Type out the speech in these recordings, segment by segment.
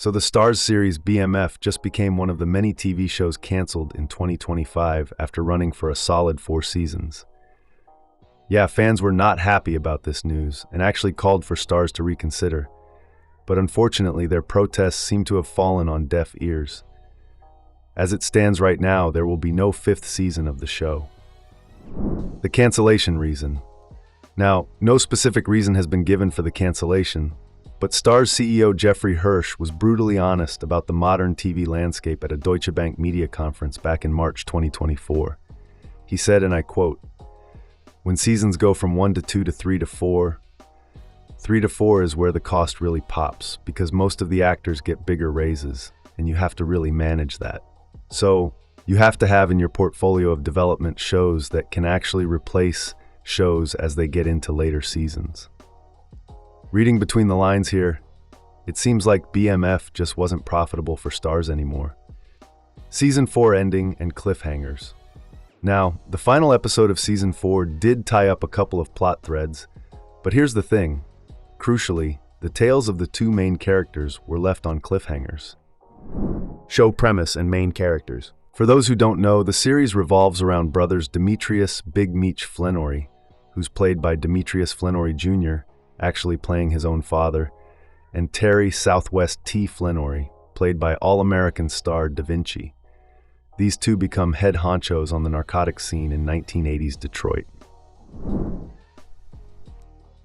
So the Starz series BMF just became one of the many TV shows canceled in 2025 after running for a solid 4 seasons. Yeah, fans were not happy about this news and actually called for Starz to reconsider. But unfortunately, their protests seem to have fallen on deaf ears. As it stands right now, there will be no 5th season of the show. The cancellation reason. Now, no specific reason has been given for the cancellation, but Starz CEO Jeffrey Hirsch was brutally honest about the modern TV landscape at a Deutsche Bank media conference back in March 2024. He said, and I quote, "When seasons go from 1 to 2 to 3 to 4, 3 to 4 is where the cost really pops because most of the actors get bigger raises, and you have to really manage that. So, you have to have in your portfolio of development shows that can actually replace shows as they get into later seasons." Reading between the lines here, it seems like BMF just wasn't profitable for Starz anymore. Season 4 ending and cliffhangers. Now, the final episode of Season 4 did tie up a couple of plot threads, but here's the thing. Crucially, the tales of the 2 main characters were left on cliffhangers. Show premise and main characters. For those who don't know, the series revolves around brothers Demetrius Big Meech Flenory, who's played by Demetrius Flenory Jr., actually playing his own father, and Terry Southwest T. Flenory, played by All-American star Da Vinci. These 2 become head honchos on the narcotics scene in 1980s Detroit.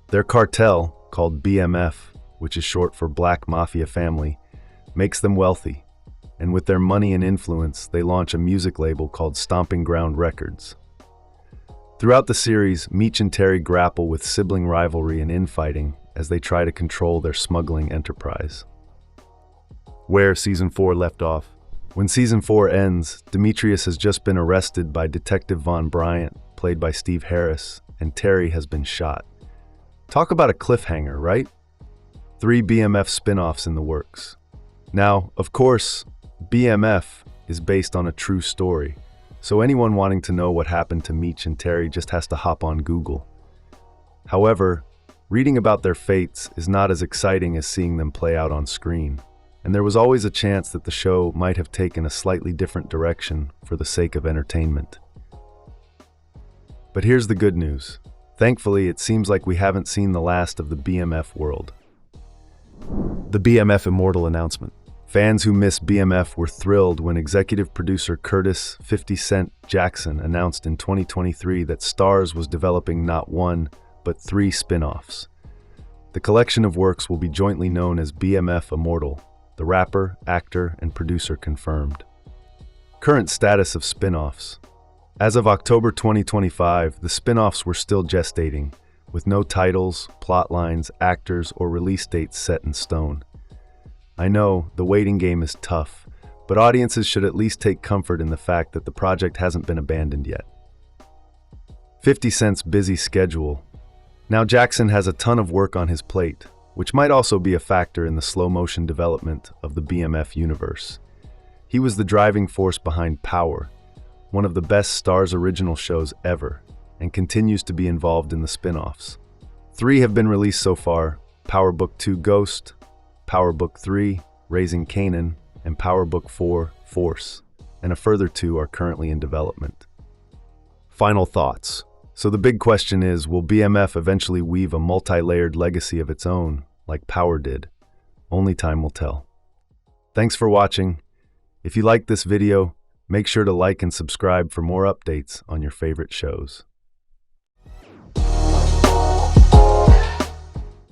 Their cartel, called BMF, which is short for Black Mafia Family, makes them wealthy, and with their money and influence, they launch a music label called Stomping Ground Records. Throughout the series, Meech and Terry grapple with sibling rivalry and infighting as they try to control their smuggling enterprise. Where Season 4 left off. When Season 4 ends, Demetrius has just been arrested by Detective Von Bryant, played by Steve Harris, and Terry has been shot. Talk about a cliffhanger, right? 3 BMF spin-offs in the works. Now, of course, BMF is based on a true story, so anyone wanting to know what happened to Meech and Terry just has to hop on Google. However, reading about their fates is not as exciting as seeing them play out on screen, and there was always a chance that the show might have taken a slightly different direction for the sake of entertainment. But here's the good news. Thankfully, it seems like we haven't seen the last of the BMF world. The BMF Immortal announcement. Fans who miss BMF were thrilled when executive producer Curtis "50 Cent" Jackson announced in 2023 that Starz was developing not 1, but 3 spin-offs. The collection of works will be jointly known as BMF Immortal, the rapper, actor, and producer confirmed. Current status of spin-offs. As of October 2025, the spin-offs were still gestating, with no titles, plot lines, actors, or release dates set in stone. I know, the waiting game is tough, but audiences should at least take comfort in the fact that the project hasn't been abandoned yet. 50 Cent's busy schedule. Now Jackson has a ton of work on his plate, which might also be a factor in the slow-motion development of the BMF universe. He was the driving force behind Power, one of the best Starz original shows ever, and continues to be involved in the spin-offs. 3 have been released so far: Power Book 2 Ghost, Power Book 3, Raising Kanan, and Power Book 4, Force, and a further 2 are currently in development. Final thoughts. So the big question is, will BMF eventually weave a multi-layered legacy of its own, like Power did? Only time will tell. Thanks for watching. If you liked this video, make sure to like and subscribe for more updates on your favorite shows.